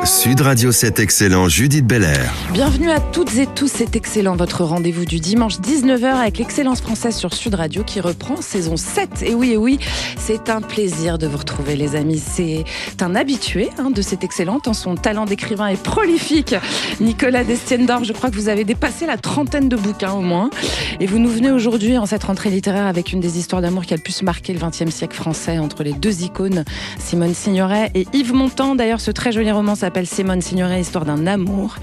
Sud Radio, c'est excellent, Judith Belair. Bienvenue à toutes et tous, c'est excellent, votre rendez-vous du dimanche 19h avec l'Excellence française sur Sud Radio qui reprend saison 7. Et oui, c'est un plaisir de vous retrouver les amis. C'est un habitué de cet excellent, tant son talent d'écrivain est prolifique. Nicolas Destienne-Dorf, je crois que vous avez dépassé la 30aine de bouquins au moins. Et vous nous venez aujourd'hui en cette rentrée littéraire avec une des histoires d'amour qui a le plus marqué le XXe siècle français entre les deux icônes, Simone Signoret et Yves Montand. D'ailleurs, ce très joli roman s'appelle Simone Signoret, histoire d'un amour.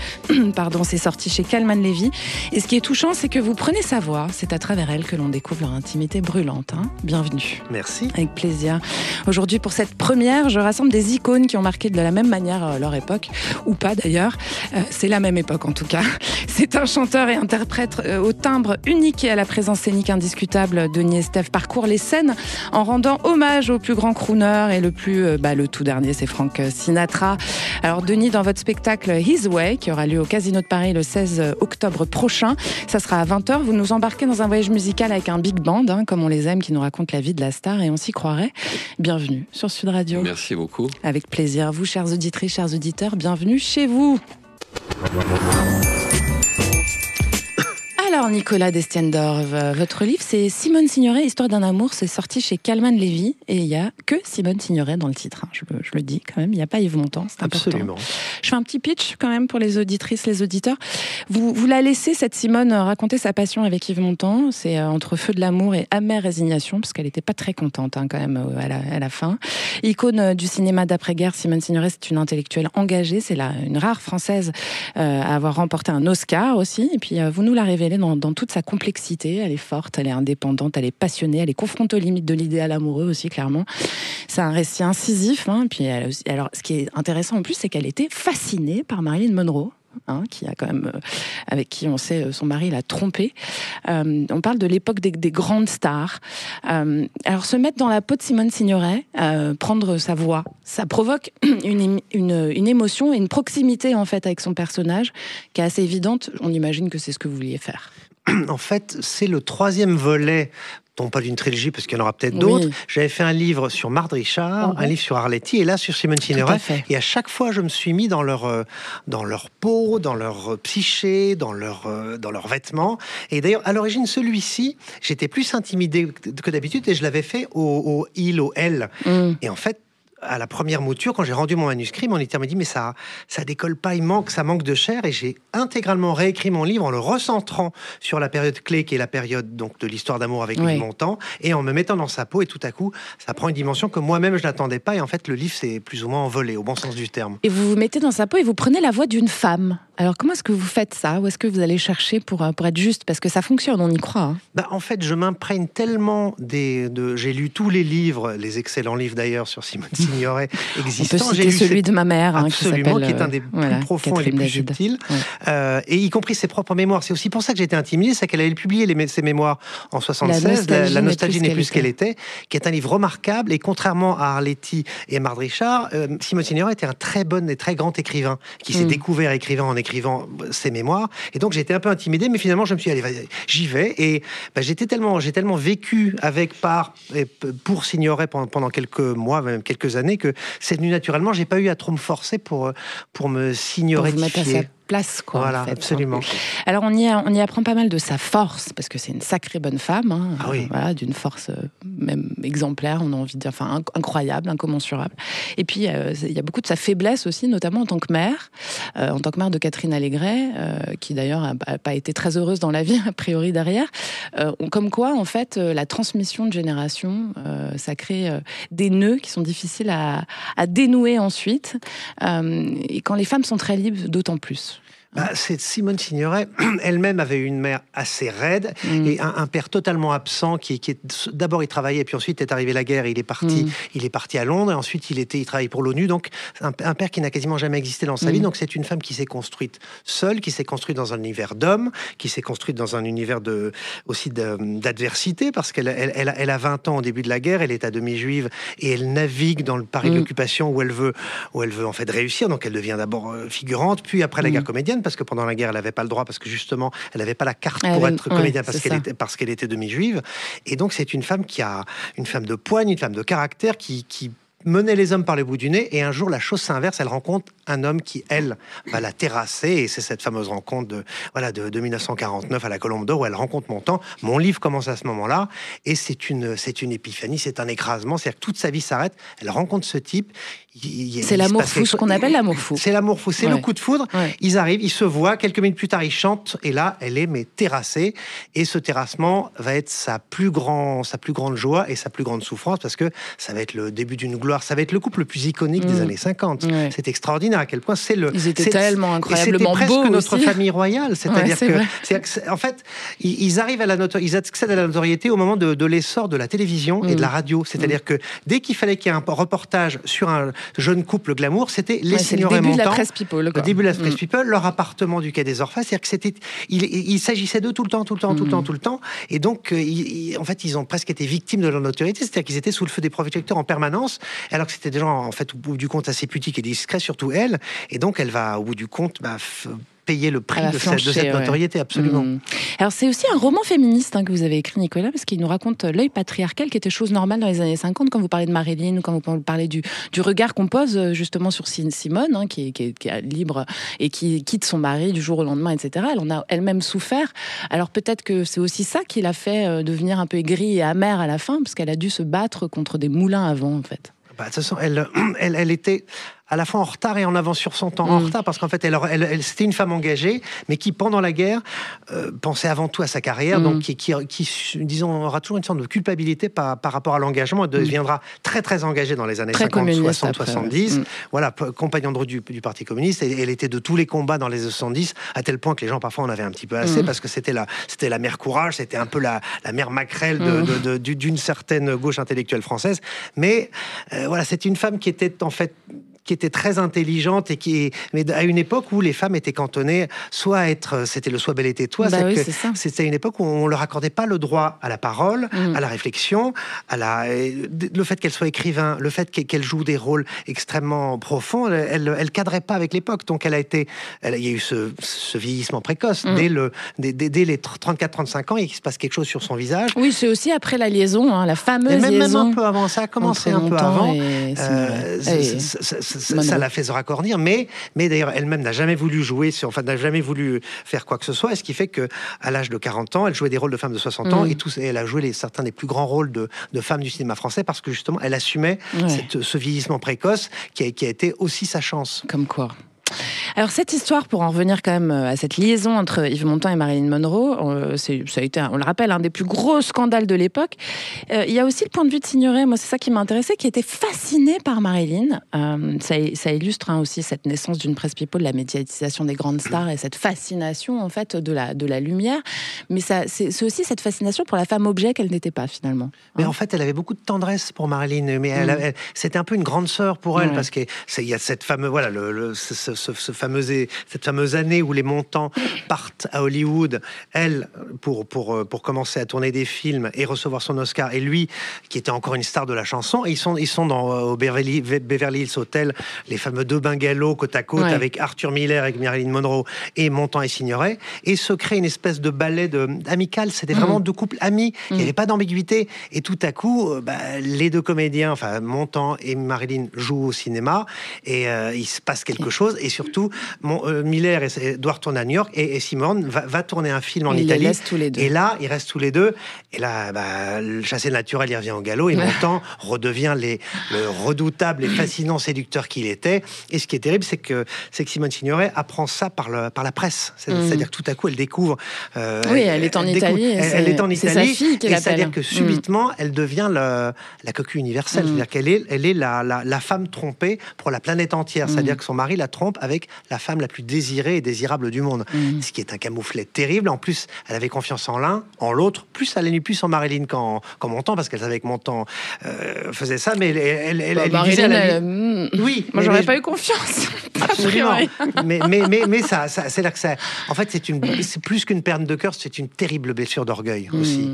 Pardon, c'est sorti chez Calman Levy. Et ce qui est touchant, c'est que vous prenez sa voix. C'est à travers elle que l'on découvre leur intimité brûlante. Bienvenue. Merci. Avec plaisir. Aujourd'hui, pour cette première, je rassemble des icônes qui ont marqué de la même manière leur époque, ou pas d'ailleurs. C'est la même époque en tout cas. C'est un chanteur et interprète au timbre unique et à la présence scénique indiscutable. Denis Estève parcourt les scènes en rendant hommage au plus grand crooner et le tout dernier, c'est Frank Sinatra. Alors Denis, dans votre spectacle His Way, qui aura lieu au Casino de Paris le 16 octobre prochain, ça sera à 20h, vous nous embarquez dans un voyage musical avec un big band, comme on les aime, qui nous raconte la vie de la star et on s'y croirait. Bienvenue sur Sud Radio. Merci beaucoup. Avec plaisir. Vous, chères auditrices, chers auditeurs, bienvenue chez vous. Alors Nicolas Destienne-Dorf, votre livre c'est Simone Signoret, histoire d'un amour, c'est sorti chez Calman Levy et il n'y a que Simone Signoret dans le titre, je le dis quand même, il n'y a pas Yves Montand, c'est Absolument. important. Je fais un petit pitch quand même pour les auditrices, les auditeurs. Vous la laissez, cette Simone, raconter sa passion avec Yves Montand, c'est entre feu de l'amour et amère résignation, parce qu'elle n'était pas très contente quand même à la fin. Icône du cinéma d'après-guerre, Simone Signoret c'est une intellectuelle engagée, c'est une rare française à avoir remporté un Oscar aussi, et puis vous nous la révélez dans toute sa complexité. Elle est forte, elle est indépendante, elle est passionnée, elle est confrontée aux limites de l'idéal amoureux aussi, clairement. C'est un récit incisif. Puis alors, ce qui est intéressant en plus, c'est qu'elle était fascinée par Marilyn Monroe. Qui a quand même, avec qui on sait son mari l'a trompée. On parle de l'époque des grandes stars. Alors se mettre dans la peau de Simone Signoret, prendre sa voix, ça provoque une émotion et une proximité en fait avec son personnage qui est assez évidente. On imagine que c'est ce que vous vouliez faire. En fait, c'est le 3e volet, non pas d'une trilogie, parce qu'il y en aura peut-être d'autres. Oui. J'avais fait un livre sur Marthe Richard, un livre sur Arletty, et là sur Simone Signoret. Et à chaque fois, je me suis mis dans leur peau, dans leur psyché, dans leurs vêtements. Et d'ailleurs, à l'origine, celui-ci, j'étais plus intimidé que d'habitude, et je l'avais fait au L. Et en fait, à la première mouture, quand j'ai rendu mon manuscrit, mon éditeur m'a dit mais ça décolle pas, ça manque de chair, et j'ai intégralement réécrit mon livre en le recentrant sur la période clé qui est la période donc de l'histoire d'amour avec Yves Montand, et en me mettant dans sa peau, et tout à coup ça prend une dimension que moi-même je n'attendais pas, et en fait le livre s'est plus ou moins envolé au bon sens du terme. Et vous vous mettez dans sa peau et vous prenez la voix d'une femme. Alors comment est-ce que vous faites ça? Où est-ce que vous allez chercher pour être juste? Parce que ça fonctionne, on y croit. En fait, je m'imprègne tellement j'ai lu tous les livres, les excellents livres d'ailleurs sur Simone Signoret existants. On peut citer celui de ma mère, absolument, qui est un des plus profonds et les plus subtils, et y compris ses propres mémoires. C'est aussi pour ça que j'ai été intimidé, c'est qu'elle avait publié ses mémoires en 76, La nostalgie n'est plus ce qu'elle était, qui est un livre remarquable, et contrairement à Arletty et Marthe Richard, Simone Signoret était un très bon et très grand écrivain, qui s'est découvert écrivain en écrivant ses mémoires, et donc j'ai été un peu intimidé, mais finalement je me suis dit, allez, j'y vais, et j'ai tellement vécu pour Signoret pendant quelques mois, même quelques années, que c'est venu naturellement. J'ai pas eu à trop me forcer pour me signorifier. Place, quoi. Voilà, en fait, absolument. Alors, on y apprend pas mal de sa force, parce que c'est une sacrée bonne femme, voilà, d'une force même exemplaire, on a envie de dire, incroyable, incommensurable. Et puis, il y a beaucoup de sa faiblesse aussi, notamment en tant que mère de Catherine Allégret, qui d'ailleurs a pas été très heureuse dans la vie, a priori, derrière. Comme quoi, en fait, la transmission de génération, ça crée des nœuds qui sont difficiles à dénouer ensuite. Et quand les femmes sont très libres, d'autant plus. C'est Simone Signoret, elle-même avait une mère assez raide et un père totalement absent qui d'abord il travaillait, et puis ensuite est arrivée la guerre et il est parti à Londres, et ensuite il travaillait pour l'ONU, donc un père qui n'a quasiment jamais existé dans sa vie. Donc c'est une femme qui s'est construite seule, qui s'est construite dans un univers d'hommes, qui s'est construite dans un univers aussi d'adversité, parce qu'elle a 20 ans au début de la guerre, elle est à demi juive et elle navigue dans le Paris de l'occupation où elle veut en fait réussir. Donc elle devient d'abord figurante, puis après la guerre comédienne, parce que pendant la guerre, elle n'avait pas le droit, parce que justement, elle n'avait pas la carte pour être comédienne, parce qu'elle était demi-juive. Et donc, c'est une femme une femme de poigne, une femme de caractère, qui menait les hommes par le bout du nez, et un jour, la chose s'inverse, elle rencontre un homme qui, elle, va la terrasser. Et c'est cette fameuse rencontre de 1949 à la Colombe d'Or où elle rencontre Montand. Mon livre commence à ce moment-là. Et c'est une épiphanie, c'est un écrasement. C'est-à-dire que toute sa vie s'arrête. Elle rencontre ce type. C'est l'amour fou, ce qu'on appelle l'amour fou. C'est l'amour fou, c'est le coup de foudre. Ouais. Ils arrivent, ils se voient. Quelques minutes plus tard, ils chantent. Et là, elle est terrassée. Et ce terrassement va être sa plus grande joie et sa plus grande souffrance parce que ça va être le début d'une gloire. Ça va être le couple le plus iconique des années 50. Ouais. C'est extraordinaire à quel point Ils étaient tellement incroyablement beaux. C'était presque notre aussi. famille royale. C'est-à-dire en fait, ils arrivent ils accèdent à la notoriété au moment de l'essor de la télévision et de la radio. C'est-à-dire que dès qu'il fallait qu'il y ait un reportage sur un jeune couple glamour, c'était les Signoret et Montand. Le début de la presse people. Le début de la presse people, leur appartement du quai des Orphas. C'est-à-dire que il s'agissait d'eux tout le temps. Et donc, en fait, ils ont presque été victimes de leur notoriété. C'est-à-dire qu'ils étaient sous le feu des projecteurs en permanence, alors que c'était des gens, en fait, au bout du compte, assez pudiques et discrets, surtout elle. Et donc, elle va, au bout du compte, payer le prix de cette notoriété, absolument. Alors, c'est aussi un roman féministe que vous avez écrit, Nicolas, parce qu'il nous raconte l'œil patriarcal qui était chose normale dans les années 50, quand vous parlez de Marilyn, ou quand vous parlez du regard qu'on pose justement sur Simone, qui est libre et qui quitte son mari du jour au lendemain, etc. Elle en a elle-même souffert. Alors, peut-être que c'est aussi ça qui l'a fait devenir un peu aigrie et amère à la fin, parce qu'elle a dû se battre contre des moulins avant, en fait. De toute façon, elle était à la fois en retard et en avance sur son temps. En retard parce qu'en fait, elle c'était une femme engagée, mais qui, pendant la guerre, pensait avant tout à sa carrière, donc qui, disons, aura toujours une sorte de culpabilité par rapport à l'engagement. Elle deviendra très, très engagée dans les années 50, 60, 70. Voilà, compagnon de rue du Parti communiste. Et elle était de tous les combats dans les 70, à tel point que les gens, parfois, en avaient un petit peu assez, parce que c'était la mère Courage, c'était un peu la mère Maquerelle d'une certaine gauche intellectuelle française. Mais voilà, c'est une femme qui était, en fait, qui était très intelligente mais à une époque où les femmes étaient cantonnées soit à être, c'était le sois belle et tais-toi, c'était une époque où on leur accordait pas le droit à la parole, à la réflexion, le fait qu'elle soit écrivain, le fait qu'elle joue des rôles extrêmement profonds, elle cadrait pas avec l'époque, donc il y a eu ce vieillissement précoce dès les 34-35 ans, il se passe quelque chose sur son visage. Oui, c'est aussi après la liaison, la fameuse liaison. Même un peu avant, ça a commencé un peu avant. Ça l'a fait se raccordir, mais d'ailleurs elle-même n'a jamais voulu n'a jamais voulu faire quoi que ce soit, et ce qui fait que à l'âge de 40 ans, elle jouait des rôles de femmes de 60 ans, et elle a joué certains des plus grands rôles de femmes du cinéma français, parce que justement elle assumait ce vieillissement précoce qui a été aussi sa chance. Comme quoi. Alors cette histoire, pour en revenir quand même à cette liaison entre Yves Montand et Marilyn Monroe, ça a été, on le rappelle, un des plus gros scandales de l'époque. Il y a aussi le point de vue de Signoret, moi c'est ça qui m'a intéressé, qui était fasciné par Marilyn. Ça illustre aussi cette naissance d'une presse people, la médiatisation des grandes stars et cette fascination en fait de la lumière. Mais c'est aussi cette fascination pour la femme objet qu'elle n'était pas finalement. Mais en fait, elle avait beaucoup de tendresse pour Marilyn, mais c'était un peu une grande sœur pour elle, parce qu'il y a cette fameuse, voilà, cette fameuse année où les Montand partent à Hollywood, elle, pour commencer à tourner des films et recevoir son Oscar, et lui, qui était encore une star de la chanson, et ils sont au Beverly Hills Hotel, les fameux 2 bungalows côte à côte, avec Arthur Miller et Marilyn Monroe, et Montand et Signoret, et se crée une espèce de ballet amical. C'était vraiment 2 couples amis, il n'y avait pas d'ambiguïté, et tout à coup, les 2 comédiens, enfin Montand et Marilyn, jouent au cinéma, et il se passe quelque chose, et surtout Miller doit retourner à New York, et Simone va tourner un film en Italie, et là ils restent tous les deux, et là le chassé naturel il revient au galop, et Montand redevient le redoutable et fascinant séducteur qu'il était. Et ce qui est terrible, c'est que Simone Signoret apprend ça par la presse, c'est-à-dire que tout à coup elle découvre elle est en Italie, elle est en Italie, c'est sa fille qui l'appelle. C'est-à-dire que subitement elle devient la coquille universelle, c'est-à-dire qu'elle est la femme trompée pour la planète entière, c'est-à-dire que son mari la trompe avec la femme la plus désirée et désirable du monde. Ce qui est un camouflet terrible. En plus, elle avait confiance en l'un, en l'autre. Plus elle allait plus en Marilyn qu'en Montand, parce qu'elle savait que Montand faisait ça, mais elle Marilyn, oui, moi j'aurais pas eu confiance. Absolument. mais ça, c'est là que ça. En fait, c'est plus qu'une perte de cœur, c'est une terrible blessure d'orgueil aussi.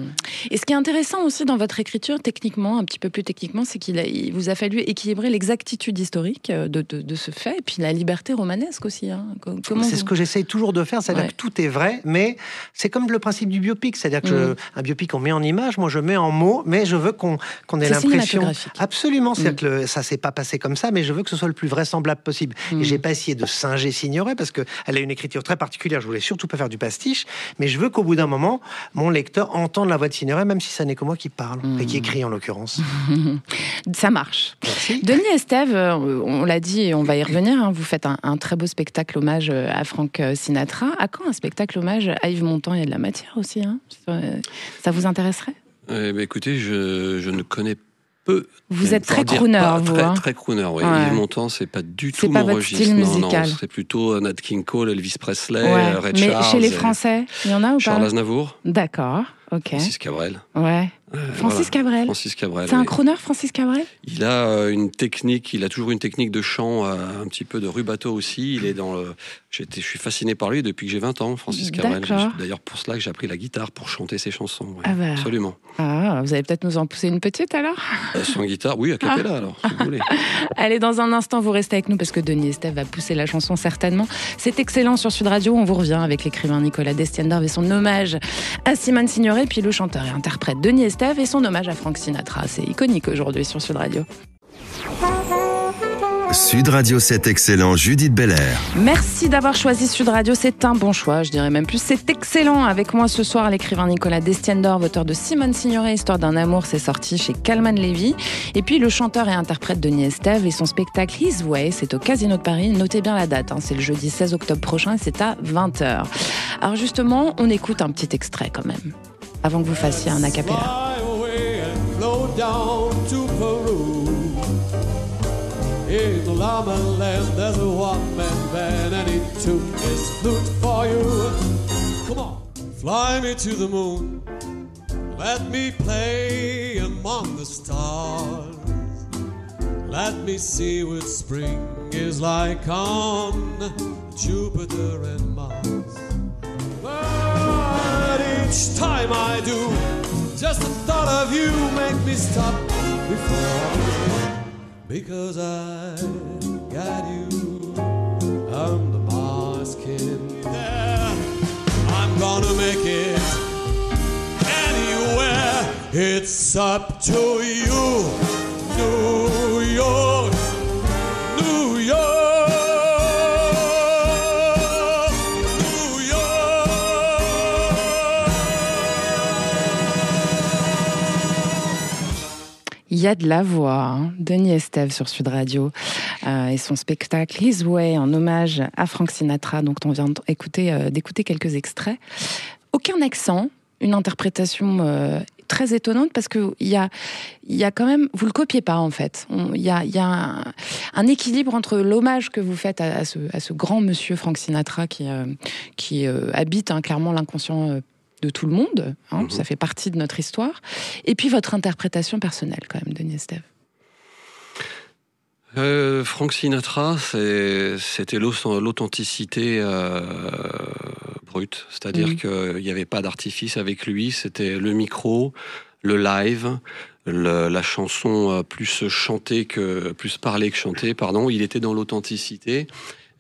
Et ce qui est intéressant aussi dans votre écriture, techniquement, un petit peu plus techniquement, c'est qu'il vous a fallu équilibrer l'exactitude historique de ce fait et puis la liberté romanesque. presque aussi. Hein. C'est ce que j'essaye toujours de faire, c'est-à-dire que tout est vrai, mais c'est comme le principe du biopic, c'est-à-dire que un biopic on met en image, moi je mets en mots, mais je veux qu'on ait l'impression... Absolument, c'est-à-dire que ça s'est pas passé comme ça, mais je veux que ce soit le plus vraisemblable possible. Et j'ai pas essayé de singer Signoret, parce qu'elle a une écriture très particulière, je voulais surtout pas faire du pastiche, mais je veux qu'au bout d'un moment, mon lecteur entende la voix de Signoret, même si ça n'est que moi qui parle, et qui écrit en l'occurrence. Ça marche. Merci. Denis Estève, on l'a dit et on va y revenir, hein, vous faites un très beau spectacle hommage à Frank Sinatra. À quand un spectacle hommage à Yves Montand? Il y a de la matière aussi, hein. Ça vous intéresserait? Écoutez, je ne connais peu. Vous êtes très crooner, vous. Très crooner, oui. Yves Montand, c'est pas du tout mon registre. Style musical. Non, c'est plutôt Nat King Cole, Elvis Presley, Ray mais Charles. Chez les Français, il y en a ou pas? Charles Aznavour. D'accord, ok. Francis Cabrel. Ouais. Francis Cabrel. C'est un crooner, Francis Cabrel? Il a une technique, il a toujours une technique de chant, un petit peu de rubato aussi. Il est dans le... Je suis fasciné par lui depuis que j'ai 20 ans, Francis Cabrel. D'ailleurs, pour cela que j'ai appris la guitare pour chanter ses chansons. Ouais. Absolument. Ah, vous allez peut-être nous en pousser une petite alors? Sans guitare, oui, a cappella alors, si vous voulez. Allez, dans un instant, vous restez avec nous parce que Denis Estève va pousser la chanson certainement. C'est excellent sur Sud Radio. On vous revient avec l'écrivain Nicolas Destiendorf et son hommage à Simone Signoret, puis le chanteur et interprète Denis Estève et son hommage à Frank Sinatra. C'est iconique aujourd'hui sur Sud Radio. Sud Radio, c'est excellent. Judith Belair. Merci d'avoir choisi Sud Radio. C'est un bon choix, je dirais même plus. C'est excellent. Avec moi ce soir, l'écrivain Nicolas Destiendorf, auteur de Simone Signoret, Histoire d'un amour, c'est sorti chez Calman Levy. Et puis le chanteur et interprète Denis Estève et son spectacle His Way, c'est au Casino de Paris. Notez bien la date, hein, c'est le jeudi 16 octobre prochain et c'est à 20h. Alors justement, on écoute un petit extrait quand même, avant que vous fassiez un a cappella. In the llama land, there's a one-man band, and he took his flute for you. Come on, fly me to the moon, let me play among the stars. Let me see what spring is like on Jupiter and Mars. But each time I do, just the thought of you make me stop before. Because I got you under my skin. There, I'm gonna make it anywhere. It's up to you, New York, New York. Il y a de la voix, hein. Denis Estève sur Sud Radio et son spectacle His Way en hommage à Frank Sinatra, dont on vient d'écouter quelques extraits. Aucun accent, une interprétation très étonnante parce que il y a quand même, vous le copiez pas en fait. Il y a un équilibre entre l'hommage que vous faites à ce grand monsieur Frank Sinatra qui habite clairement l'inconscient de tout le monde, hein, ça fait partie de notre histoire, et puis votre interprétation personnelle quand même, Denis Estève. Frank Sinatra, c'était l'authenticité brute, c'est-à-dire qu'il n'y avait pas d'artifice avec lui, c'était le micro, le live, la chanson plus parlée que chantée, pardon. Il était dans l'authenticité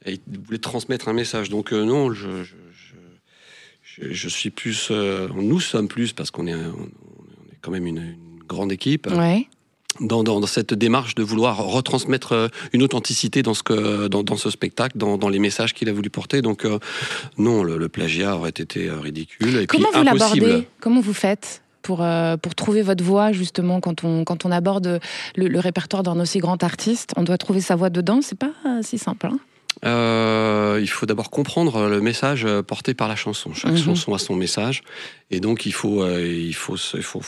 et il voulait transmettre un message. Donc non, je suis plus, nous sommes plus, parce qu'on est quand même une grande équipe, dans cette démarche de vouloir retransmettre une authenticité dans ce spectacle, dans les messages qu'il a voulu porter. Donc non, le plagiat aurait été ridicule et Comment puis vous impossible. L'abordez ? Comment vous faites pour trouver votre voix, justement, quand on aborde le répertoire d'un aussi grand artiste? On doit trouver sa voix dedans, c'est pas si simple, hein? Il faut d'abord comprendre le message porté par la chanson. Chaque chanson a son message, et donc il faut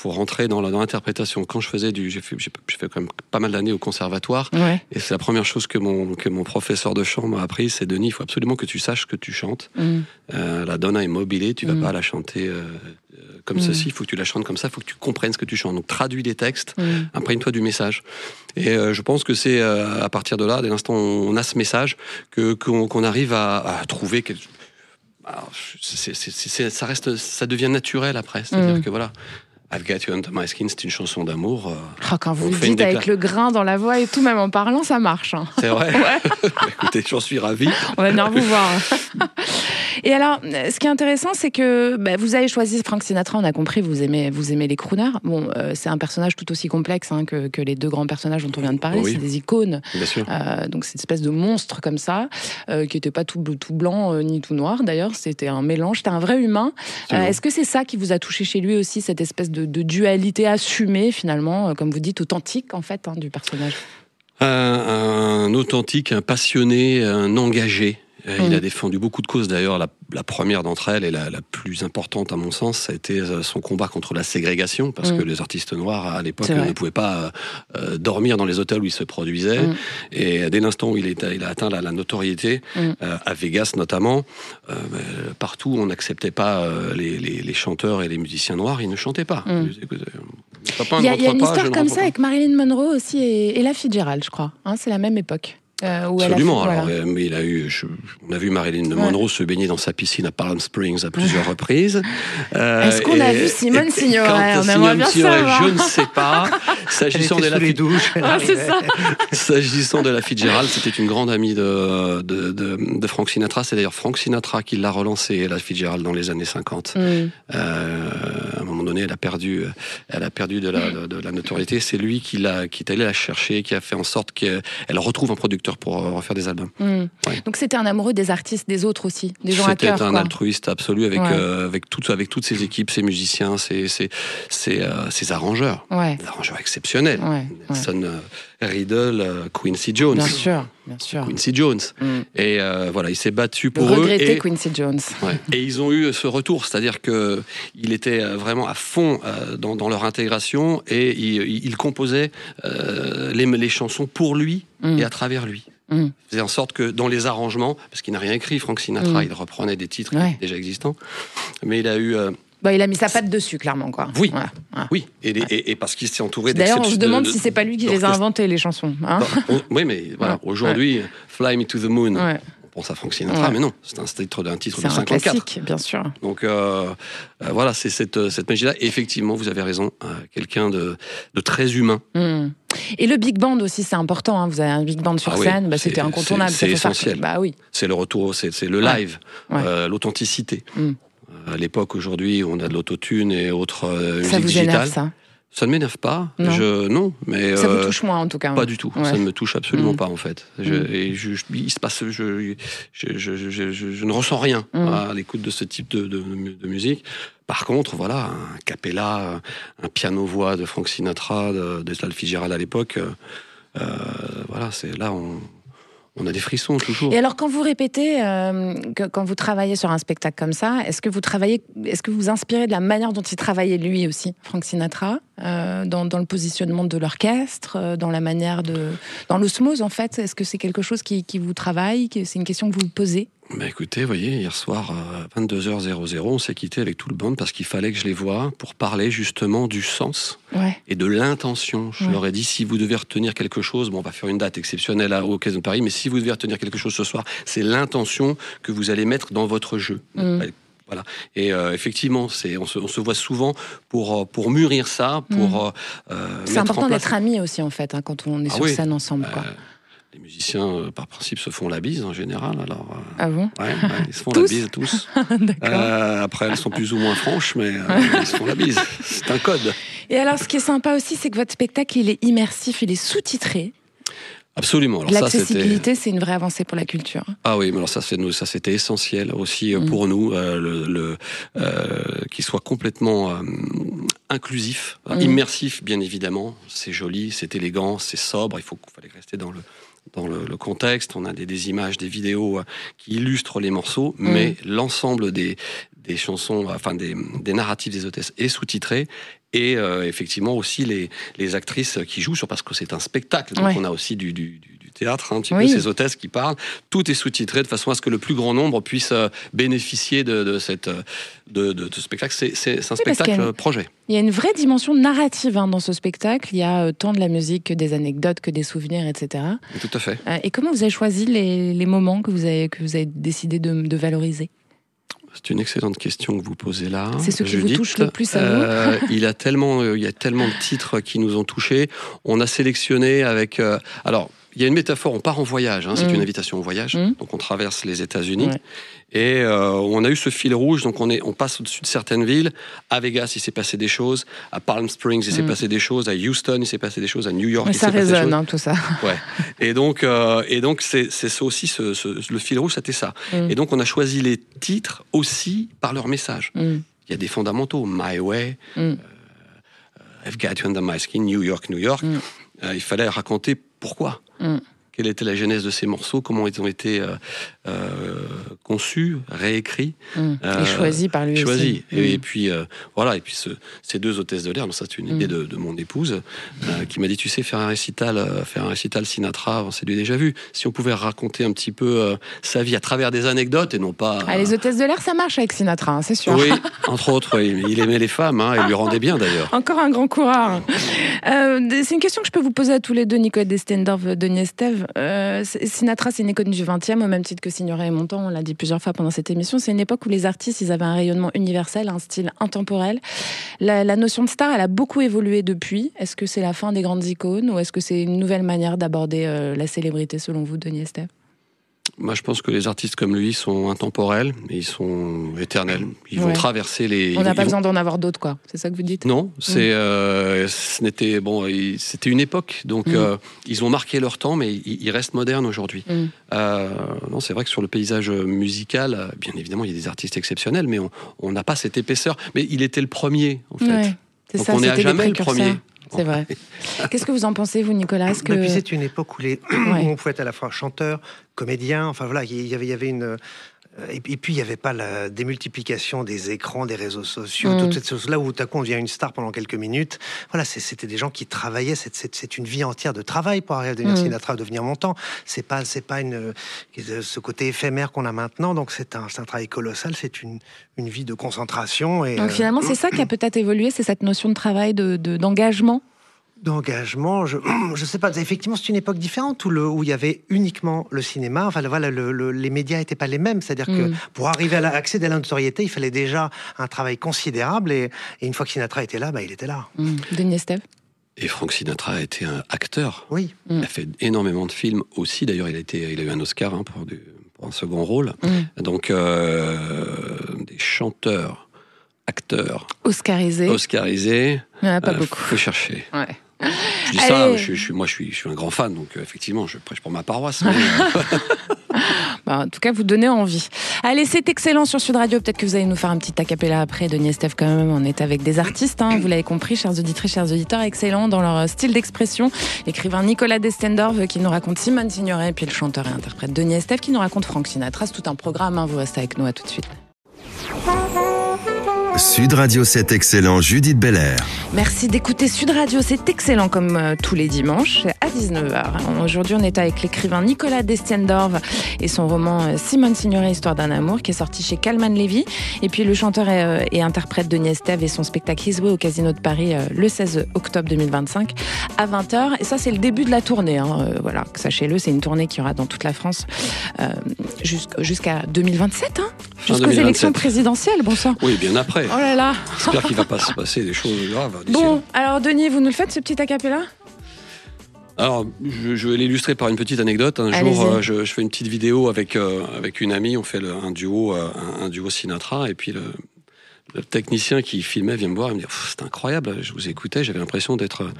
rentrer dans l'interprétation. Quand j'ai fait quand même pas mal d'années au conservatoire, et c'est la première chose que mon professeur de chant m'a appris, c'est: Denis, il faut absolument que tu saches ce que tu chantes. La donna est mobile, tu vas pas la chanter comme ceci, il faut que tu la chantes comme ça, il faut que tu comprennes ce que tu chantes. Donc traduis les textes, imprègne-toi du message. Et je pense que c'est à partir de là, dès l'instant où on a ce message, qu'on arrive à trouver quelque chose. Ça devient naturel après. C'est-à-dire que voilà, I've Got You Under My Skin, c'est une chanson d'amour. Quand vous le dites avec le grain dans la voix et tout, même en parlant, ça marche. Hein. C'est vrai. Ouais. Écoutez, j'en suis ravi. On va venir vous voir. Et alors, ce qui est intéressant, c'est que vous avez choisi Frank Sinatra, on a compris, vous aimez les crooners. Bon, c'est un personnage tout aussi complexe que les deux grands personnages dont on vient de parler, c'est des icônes. Bien sûr. Donc c'est une espèce de monstre comme ça, qui n'était pas tout blanc ni tout noir d'ailleurs, c'était un mélange, c'était un vrai humain. Est-ce que c'est ça qui vous a touché chez lui aussi, cette espèce de dualité assumée finalement, comme vous dites, authentique en fait, du personnage? Un authentique, un passionné, un engagé. Il a défendu beaucoup de causes. D'ailleurs, la première d'entre elles, et la plus importante à mon sens, ça a été son combat contre la ségrégation, parce que les artistes noirs, à l'époque, ne pouvaient pas dormir dans les hôtels où ils se produisaient. Et dès l'instant où il a atteint la notoriété, à Vegas notamment, partout on n'acceptait pas les chanteurs et les musiciens noirs, ils ne chantaient pas. Il y a une histoire comme ça avec Marilyn Monroe aussi et Ella Fitzgerald, je crois. C'est la même époque. Absolument. Mais on a vu Marilyn Monroe se baigner dans sa piscine à Palm Springs à plusieurs reprises. Est-ce qu'on a vu Simone Signoret? On aimerait bien savoir. Je ne sais pas. S'agissant de la Fitzgerald, c'était une grande amie de Frank Sinatra. C'est d'ailleurs Frank Sinatra qui l'a relancée, la Fitzgerald, dans les années 50. À un moment donné, elle a perdu de la notoriété. C'est lui qui est allé la chercher, qui a fait en sorte qu'elle retrouve un producteur pour refaire des albums. Donc c'était un amoureux des artistes, des autres aussi, des gens à cœur. C'était un altruiste absolu avec toutes ses équipes, ses musiciens, ses arrangeurs. Des arrangeurs exceptionnels. Nelson Riddle, Quincy Jones. Bien sûr. Quincy Jones. Et il s'est battu pour eux. Regretter Quincy Jones. Et ils ont eu ce retour, c'est-à-dire qu'il était vraiment à fond dans leur intégration et il composait les chansons pour lui et à travers lui. Il faisait en sorte que dans les arrangements, parce qu'il n'a rien écrit, Frank Sinatra, il reprenait des titres déjà existants, mais il a eu... il a mis sa patte dessus, clairement, quoi. Oui, oui. Et parce qu'il s'est entouré D'ailleurs, on se demande si c'est pas lui qui les a inventés, les chansons. Oui, mais voilà, aujourd'hui, Fly Me to the Moon, on pense à Frank Sinatra, mais non, c'est un titre de 54. C'est un classique, bien sûr. Donc voilà, c'est cette magie-là. Et effectivement, vous avez raison, quelqu'un de très humain. Et le big band aussi, c'est important. Vous avez un big band sur scène, c'était incontournable. C'est essentiel. Oui. C'est le retour, c'est le live, l'authenticité. À l'époque, aujourd'hui, on a de l'autotune et autres musiques digitales. Ça ne m'énerve pas. Non, mais ça vous touche moins en tout cas. Pas du tout. Ça ne me touche absolument pas en fait. Il se passe. Je ne ressens rien à l'écoute de ce type de musique. Par contre, voilà, un cappella, un piano-voix de Frank Sinatra, de Ella Fitzgerald à l'époque. Voilà, c'est là on a des frissons toujours. Et alors, quand vous répétez, quand vous travaillez sur un spectacle comme ça, est-ce que vous inspirez de la manière dont il travaillait lui aussi, Frank Sinatra, dans le positionnement de l'orchestre, dans la manière dans l'osmose en fait? Est-ce que c'est quelque chose qui vous travaille? C'est une question que vous vous posez? Écoutez, voyez, hier soir, à 22h00, on s'est quitté avec tout le band parce qu'il fallait que je les voie pour parler justement du sens et de l'intention. Je leur ai dit, si vous devez retenir quelque chose, on va faire une date exceptionnelle au Occasion de Paris, mais si vous devez retenir quelque chose ce soir, c'est l'intention que vous allez mettre dans votre jeu. Voilà. Et effectivement, on se voit souvent pour mûrir ça, pour c'est important d'être amis aussi, en fait, quand on est sur scène ensemble, quoi. Les musiciens, par principe, se font la bise en général. Alors, ah bon? Ils se font la bise tous. Après, elles sont plus ou moins franches, mais ils se font la bise. C'est un code. Et alors, ce qui est sympa aussi, c'est que votre spectacle, il est immersif, il est sous-titré. Absolument. L'accessibilité, c'est une vraie avancée pour la culture. Ah oui, mais alors ça c'était essentiel aussi pour nous, qu'il soit complètement inclusif, immersif, bien évidemment. C'est joli, c'est élégant, c'est sobre. Il fallait rester dans le contexte. On a des images, des vidéos qui illustrent les morceaux, mais l'ensemble des chansons, enfin des narratifs des hôtesses est sous-titré. Et effectivement aussi les actrices qui jouent parce que c'est un spectacle, donc on a aussi du théâtre, un petit peu ces hôtesses qui parlent. Tout est sous-titré de façon à ce que le plus grand nombre puisse bénéficier de ce spectacle. C'est un spectacle projet. Il y a une vraie dimension narrative dans ce spectacle. Il y a tant de la musique que des anecdotes, que des souvenirs, etc. Tout à fait. Et comment vous avez choisi les moments que vous avez décidé de valoriser? C'est une excellente question que vous posez là. C'est ce qui vous touche le plus à vous. Il y a tellement de titres qui nous ont touchés. On a sélectionné avec... alors, il y a une métaphore, on part en voyage, c'est une invitation au voyage. Donc on traverse les États-Unis. Ouais. Et on a eu ce fil rouge, donc on passe au-dessus de certaines villes. À Vegas, il s'est passé des choses. À Palm Springs, il s'est passé des choses. À Houston, il s'est passé des choses. À New York, il s'est passé des choses. Ça résonne, tout ça. Ouais. Et donc c'est ça aussi, le fil rouge, c'était ça. Et donc, on a choisi les titres aussi par leur message. Il y a des fondamentaux. My Way, I've Got You Under My Skin, New York, New York. Il fallait raconter pourquoi. Quelle était la genèse de ces morceaux, comment ils ont été conçus, réécrits. Et choisis par lui aussi. Et puis, voilà, et puis ces deux hôtesses de l'air, donc ça c'est une idée de mon épouse, qui m'a dit, tu sais, faire un récital Sinatra, on s'est déjà vu. Si on pouvait raconter un petit peu sa vie à travers des anecdotes et non pas... les hôtesses de l'air, ça marche avec Sinatra, c'est sûr. Oui, entre autres, il aimait les femmes, il lui rendait bien d'ailleurs. Encore un grand coureur. C'est une question que je peux vous poser à tous les deux, Nicolas Destendorf, Denis Estève. Sinatra, c'est une icône du 20e, au même titre que Signoret et Montand, on l'a dit plusieurs fois pendant cette émission. C'est une époque où les artistes, ils avaient un rayonnement universel, un style intemporel. La notion de star, elle a beaucoup évolué depuis. Est-ce que c'est la fin des grandes icônes ou est-ce que c'est une nouvelle manière d'aborder la célébrité, selon vous, Denis Estève ? Moi, je pense que les artistes comme lui sont intemporels, mais ils sont éternels. Ils vont traverser les... On n'a pas besoin d'en avoir d'autres, quoi. C'est ça que vous dites ? Non, c'était une époque. Donc, ils ont marqué leur temps, mais ils restent modernes aujourd'hui. Non, c'est vrai que sur le paysage musical, bien évidemment, il y a des artistes exceptionnels, mais on n'a pas cette épaisseur. Mais il était le premier, en fait. Ouais, donc, on n'est à jamais le premier. C'est vrai. Qu'est-ce que vous en pensez, vous, Nicolas ? Puis c'est une époque où on pouvait être à la fois chanteur, comédien, enfin voilà, il y avait une... Et puis, il n'y avait pas la démultiplication des écrans, des réseaux sociaux, toutes ces choses-là où tout à coup on devient une star pendant quelques minutes. Voilà, c'était des gens qui travaillaient. C'est une vie entière de travail pour arriver à devenir Sinatra, devenir Montand. C'est pas ce côté éphémère qu'on a maintenant. Donc c'est un travail colossal. C'est une vie de concentration. Et, donc finalement, c'est ça qui a peut-être évolué, c'est cette notion de travail, d'engagement. D'engagement, je sais pas. Effectivement, c'est une époque différente où il y avait uniquement le cinéma. Enfin, voilà, les médias n'étaient pas les mêmes. C'est-à-dire que pour arriver à accéder à la notoriété, il fallait déjà un travail considérable. Et une fois que Sinatra était là, il était là. Denis Estève. Et Frank Sinatra a été un acteur. Oui. Il a fait énormément de films aussi. D'ailleurs, il a eu un Oscar pour un second rôle. Donc, des chanteurs, acteurs. Oscarisés. Il n'y en a pas beaucoup. Faut chercher. Ouais. Je dis ça, je suis un grand fan, donc effectivement, je prêche pour ma paroisse. Mais... en tout cas, vous donnez envie. Allez, c'est excellent sur Sud Radio. Peut-être que vous allez nous faire un petit acapella après. Denis Estève, quand même, on est avec des artistes, vous l'avez compris, chers auditrices, chers auditeurs, excellents dans leur style d'expression. L'écrivain Nicolas Destendorf qui nous raconte Simone Signoret, puis le chanteur et interprète Denis Estève qui nous raconte Frank Sinatra. C'est tout un programme, vous restez avec nous, à tout de suite. Sud Radio, c'est excellent, Judith Belair. Merci d'écouter Sud Radio, c'est excellent comme tous les dimanches à 19h. Aujourd'hui, on est avec l'écrivain Nicolas Destendorf et son roman Simone Signoret, Histoire d'un amour, qui est sorti chez Calman Levy. Et puis le chanteur et interprète Denis Estève et son spectacle His Way au Casino de Paris le 16 octobre 2025 à 20h. Et ça, c'est le début de la tournée. Voilà, sachez-le, c'est une tournée qui aura dans toute la France jusqu'à 2027, jusqu'aux élections présidentielles. Bon sang. Oui, bien après. Oh là là. J'espère qu'il ne va pas se passer des choses graves. Bon, alors Denis, vous nous le faites, ce petit acapella ? Alors, je vais l'illustrer par une petite anecdote. Un jour, je fais une petite vidéo avec une amie, on fait un duo Sinatra, et puis le technicien qui filmait vient me voir et me dit « C'est incroyable, je vous écoutais, j'avais l'impression d'être... »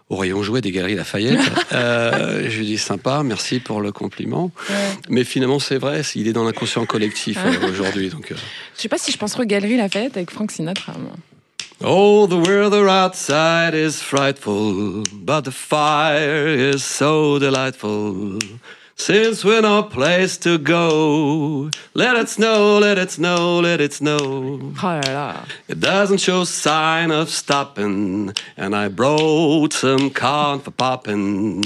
au rayon jouet des Galeries Lafayette. Je lui dis sympa, merci pour le compliment. Ouais. Mais finalement, c'est vrai, il est dans l'inconscient collectif aujourd'hui. Donc, je sais pas si je penserais aux Galeries Lafayette avec Frank Sinatra. Moi. Oh, the weather outside is frightful, but the fire is so delightful. Since we're no place to go, let it snow, let it snow, let it snow. Oh là là. It doesn't show sign of stopping, and I brought some corn for popping.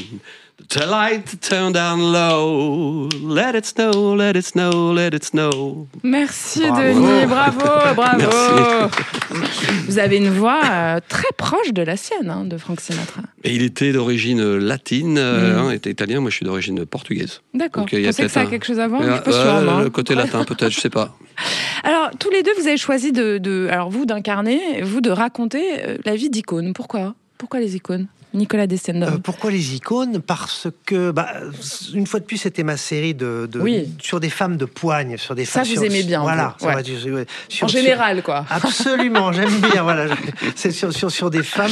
The light turn down low. Let it snow, let it snow, let it snow. Merci Denis, bravo. Merci. Vous avez une voix très proche de la sienne, hein, de Frank Sinatra. Et il était d'origine latine, était italien. Moi, je suis d'origine portugaise. D'accord. Donc, Vous pensez que ça a quelque chose à voir? Je suis pas sûre, le côté latin, peut-être, je sais pas. Alors, tous les deux, vous avez choisi alors vous d'incarner, vous de raconter la vie d'icônes. Pourquoi les icônes? Nicolas Descendon. Pourquoi les icônes? Parce que, une fois de plus, c'était ma série sur des femmes de poigne, sur des femmes. Ça, vous aimez bien. Voilà. Ouais. En général, quoi. Absolument, j'aime bien. Voilà, c'est sur des femmes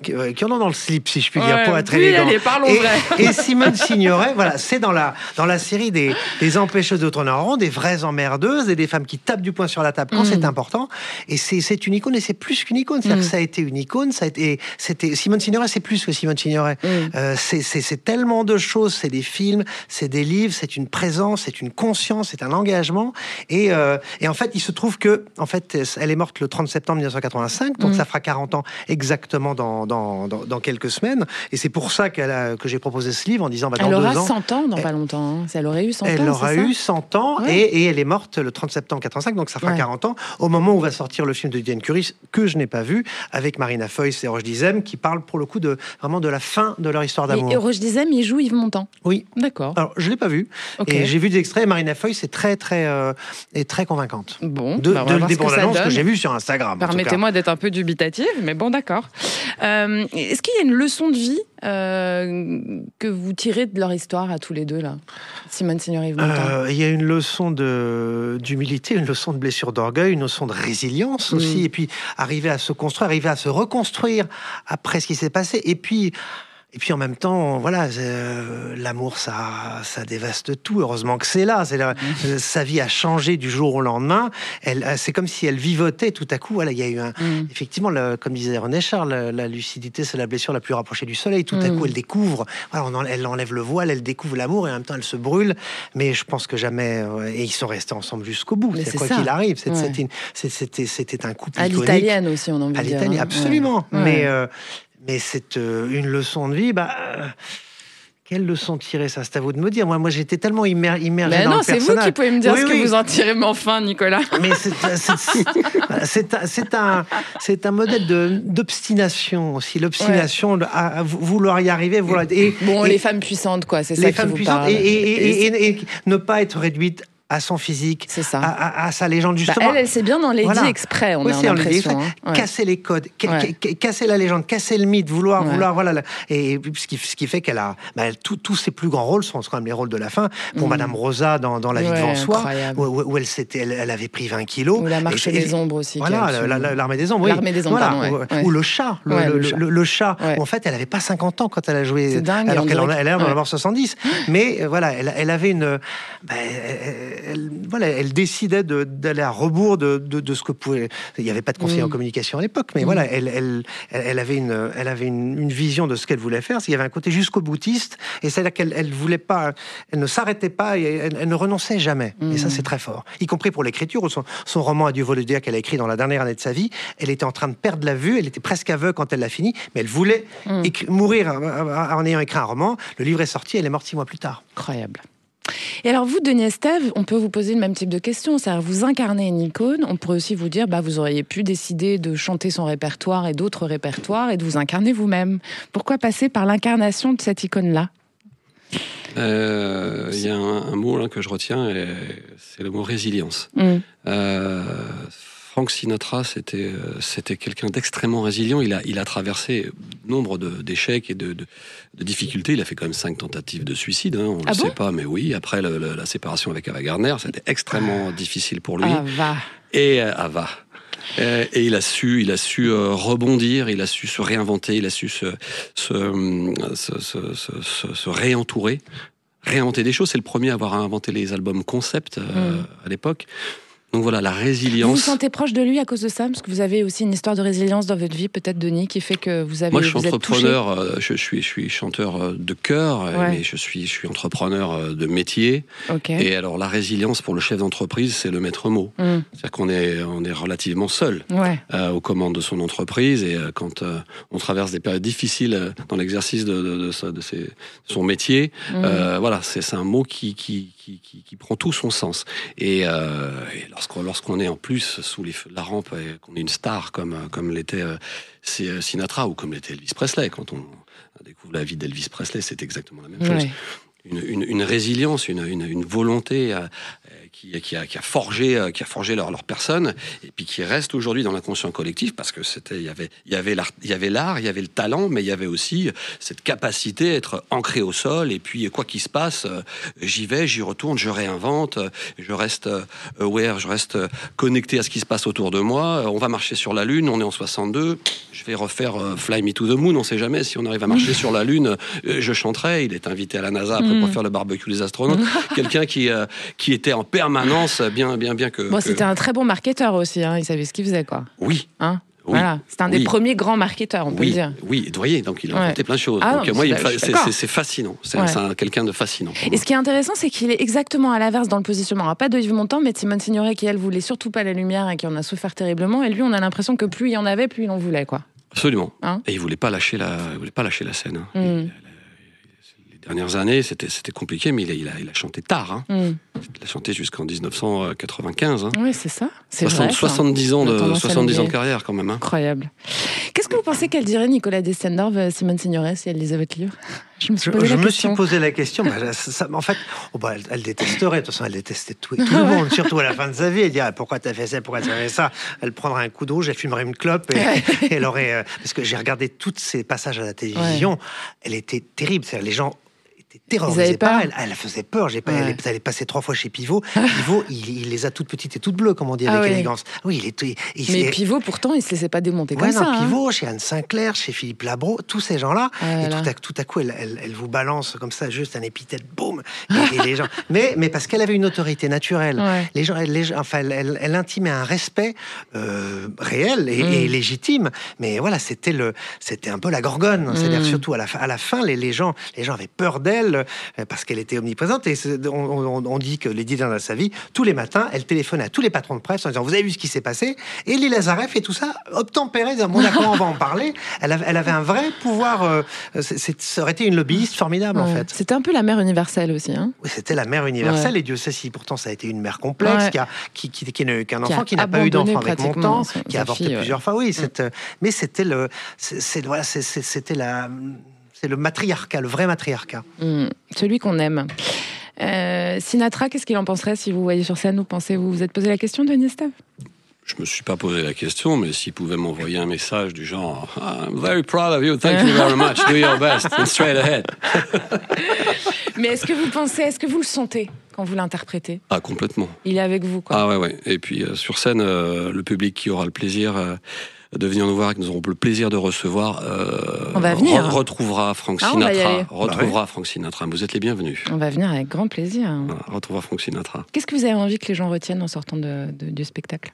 qui en ont dans le slip, si je puis dire, pour être élégant. Allez, parlons vrai. Et Simone Signoret, voilà, c'est dans la série des empêcheuses de tourner en rond, des vraies emmerdeuses et des femmes qui tapent du poing sur la table quand c'est important. Et c'est une icône, et c'est plus qu'une icône. C'est-à-dire que ça a été une icône. C'était Simone Signoret. C'est plus que Simone Signoret. C'est tellement de choses. C'est des films, c'est des livres, c'est une présence, c'est une conscience, c'est un engagement. Et en fait, il se trouve que, elle est morte le 30 septembre 1985, donc ça fera 40 ans exactement dans quelques semaines. Et c'est pour ça que j'ai proposé ce livre en disant, dans 2 ans... Elle aura 100 ans dans pas longtemps. Elle aurait eu 100 ans, Elle aura eu 100 ans, ouais. et elle est morte le 30 septembre 85, donc ça fera 40 ans, au moment où va sortir le film de Diane Curie, que je n'ai pas vu, avec Marina Foïs et Roche Dizem, qui parle pour le coup vraiment de la fin de leur histoire d'amour. Et Roche Dizem, il joue Yves Montand. Oui. D'accord. Alors, je l'ai pas vu. Okay. Et j'ai vu des extraits. Marina Foïs est très convaincante. Bon, des bandes annonces que j'ai vues sur Instagram. Permettez-moi d'être un peu dubitative, mais bon, d'accord. Est-ce qu'il y a une leçon de vie que vous tirez de leur histoire à tous les deux, là, Simone Signoret, Yves Montand? Il y a une leçon d'humilité, une leçon de blessure d'orgueil, une leçon de résilience aussi, et puis arriver à se construire, arriver à se reconstruire après ce qui s'est passé, et puis en même temps, voilà, l'amour, ça dévaste tout. Heureusement que c'est là. Sa vie a changé du jour au lendemain. C'est comme si elle vivotait tout à coup. Voilà, il y a eu effectivement, comme disait René Charles, la lucidité, c'est la blessure la plus rapprochée du soleil. Tout à coup, elle découvre. Voilà, elle enlève le voile, elle découvre l'amour, et en même temps, elle se brûle. Mais je pense que jamais. Et ils sont restés ensemble jusqu'au bout. C'est quoi qu'il arrive. C'était un couple iconique. À l'italienne aussi, on en veut dire. À l'italienne, absolument. Ouais. Mais c'est une leçon de vie. Quelle leçon tirer, ça? C'est à vous de me dire. Moi j'étais tellement immergé dans le personnage. C'est vous qui pouvez me dire ce que vous en tirez, mais enfin, Nicolas. Mais c'est un modèle d'obstination aussi. L'obstination à vouloir y arriver. Les femmes puissantes, quoi. C'est ça qui vous parle. Et ne pas être réduite à son physique, c'est ça. À sa légende, justement. Elle sait bien dans les dits exprès, on a l'impression. Casser les codes, casser la légende, casser le mythe, vouloir, voilà. Et ce qui fait qu'elle a... tous ses plus grands rôles sont quand même les rôles de la fin. Pour Madame Rosa dans La vie devant soi, où elle avait pris 20 kilos. Ou La marche des ombres aussi. Voilà, l'Armée des ombres. L'Armée des ombres, voilà. Ou Le chat. Le chat, où en fait, elle n'avait pas 50 ans quand elle a joué. C'est dingue. Alors qu'elle est en avoir 70. Mais voilà, elle avait une... Elle décidait d'aller à rebours de ce que pouvait... Il n'y avait pas de conseiller en communication à l'époque, mais voilà, elle avait une vision de ce qu'elle voulait faire. Il y avait un côté jusqu'au boutiste, et c'est-à-dire qu'elle voulait pas, elle ne s'arrêtait pas, et elle ne renonçait jamais. Et ça, c'est très fort. Y compris pour l'écriture. Son roman Adieu Volodya qu'elle a écrit dans la dernière année de sa vie, elle était en train de perdre la vue, elle était presque aveugle quand elle l'a fini, mais elle voulait mourir en ayant écrit un roman. Le livre est sorti, elle est morte 6 mois plus tard. Incroyable. Et alors vous, Denis Estève, on peut vous poser le même type de question, c'est-à-dire vous incarnez une icône, on pourrait aussi vous dire, vous auriez pu décider de chanter son répertoire et d'autres répertoires et de vous incarner vous-même. Pourquoi passer par l'incarnation de cette icône-là? Il y a un mot là, que je retiens, c'est le mot résilience. Frank Sinatra, c'était quelqu'un d'extrêmement résilient. Il a traversé nombre d'échecs et de difficultés. Il a fait quand même 5 tentatives de suicide. On ne le sait pas, mais oui. Après la séparation avec Ava Gardner, c'était extrêmement difficile pour lui. Et il a su rebondir, il a su se réinventer, il a su se réentourer, réinventer des choses. C'est le premier à avoir inventé les albums concept à l'époque. Donc voilà, la résilience. Vous vous sentez proche de lui à cause de ça? Parce que vous avez aussi une histoire de résilience dans votre vie, peut-être, Denis, qui fait que vous avez. Moi, je suis entrepreneur, je suis chanteur de chœur, mais je suis entrepreneur de métier. Okay. Et alors, la résilience pour le chef d'entreprise, c'est le maître mot. C'est-à-dire qu'on est relativement seul aux commandes de son entreprise. Et quand on traverse des périodes difficiles dans l'exercice de son métier, voilà, c'est un mot qui prend tout son sens. Et lorsqu'on est en plus sous les feux de la rampe et qu'on est une star comme l'était Sinatra ou comme l'était Elvis Presley, quand on découvre la vie d'Elvis Presley, c'est exactement la même chose. Une résilience, une volonté qui a forgé leur personne, et puis qui reste aujourd'hui dans l'inconscient collectif, parce que il y avait l'art, il y avait le talent, mais il y avait aussi cette capacité à être ancré au sol, et puis quoi qu'il se passe, j'y vais, j'y retourne, je réinvente, je reste aware, je reste connecté à ce qui se passe autour de moi. On va marcher sur la Lune, on est en 62, je vais refaire Fly Me to the Moon, on sait jamais si on arrive à marcher sur la Lune, je chanterai. Il est invité à la NASA après pour faire le barbecue des astronautes. Quelqu'un qui était en permanence, bien que... Bon, c'était un très bon marketeur aussi, hein, il savait ce qu'il faisait, quoi. Oui. Hein, voilà, c'est un des premiers grands marketeurs, on peut le dire. Oui, et Drouillet, donc il a inventé plein de choses. Ah, donc non, moi, c'est fascinant. C'est quelqu'un de fascinant. Et ce qui est intéressant, c'est qu'il est exactement à l'inverse dans le positionnement. Alors, pas de Yves Montand, mais de Simone Signoret, qui, elle, voulait surtout pas la lumière et qui en a souffert terriblement. Et lui, on a l'impression que plus il y en avait, plus il en voulait, quoi. Absolument. Hein, et il voulait pas lâcher la scène. Les dernières années, c'était compliqué, mais il a chanté tard. Il a chanté jusqu'en 1995. Oui, c'est ça. 70 ans de carrière, quand même. Incroyable. Qu'est-ce que vous pensez qu'elle dirait, Nicolas Destiendorf, Simone Signoret, si elle lisait votre livre? Je me suis posé la question. En fait, elle détesterait. De toute façon, elle détestait tout le monde, surtout à la fin de sa vie. Elle dirait, pourquoi t'as fait ça, pourquoi t'as fait ça? Elle prendrait un coup de rouge, elle fumerait une clope. Et elle aurait... Parce que j'ai regardé tous ces passages à la télévision. Elle était terrible. C'est-à-dire, les gens... terrorisée par elle. Elle faisait peur. Elle est passée 3 fois chez Pivot. Pivot, il les a toutes petites et toutes bleues, comme on dit avec élégance. Oui, mais Pivot, pourtant, il se laissait pas démonter comme ça. Pivot, chez Anne Sinclair, chez Philippe Labro, tous ces gens-là. Et tout à coup, elle vous balance comme ça, juste un épithète, boum. Et les gens. Mais parce qu'elle avait une autorité naturelle. Les gens, elle intimait un respect réel et légitime. Mais voilà, c'était un peu la gorgone. C'est-à-dire surtout à la fin, les gens avaient peur d'elle. Parce qu'elle était omniprésente, et on dit que Lady Diana, dans sa vie, tous les matins, elle téléphone à tous les patrons de presse en disant, vous avez vu ce qui s'est passé? Et Elie Lazareff et tout ça obtempérait, disant, bon d'accord, on va en parler. Elle avait un vrai pouvoir, ça aurait été une lobbyiste formidable, en fait. C'était un peu la mère universelle aussi, hein. Oui, c'était la mère universelle, et Dieu sait si pourtant ça a été une mère complexe, qui n'a eu qu'un enfant, qui n'a pas eu d'enfant avec Montand, qui a avorté plusieurs fois. Oui, mais c'était c'est le matriarcat, le vrai matriarcat. Celui qu'on aime. Sinatra, qu'est-ce qu'il en penserait si vous voyez sur scène? Vous êtes posé la question, Denis Estève? Je me suis pas posé la question, mais s'il pouvait m'envoyer un message du genre I'm very proud of you, thank you very much, do your best, and straight ahead. Mais est-ce que vous le sentez quand vous l'interprétez? Ah, complètement. Il est avec vous, quoi. Ah ouais. Et puis sur scène, le public qui aura le plaisir de venir nous voir et que nous aurons le plaisir de recevoir, on va venir. Retrouvera Frank Sinatra. Frank Sinatra. Vous êtes les bienvenus. On va venir avec grand plaisir. Voilà, retrouvera Frank Sinatra. Qu'est-ce que vous avez envie que les gens retiennent en sortant du spectacle?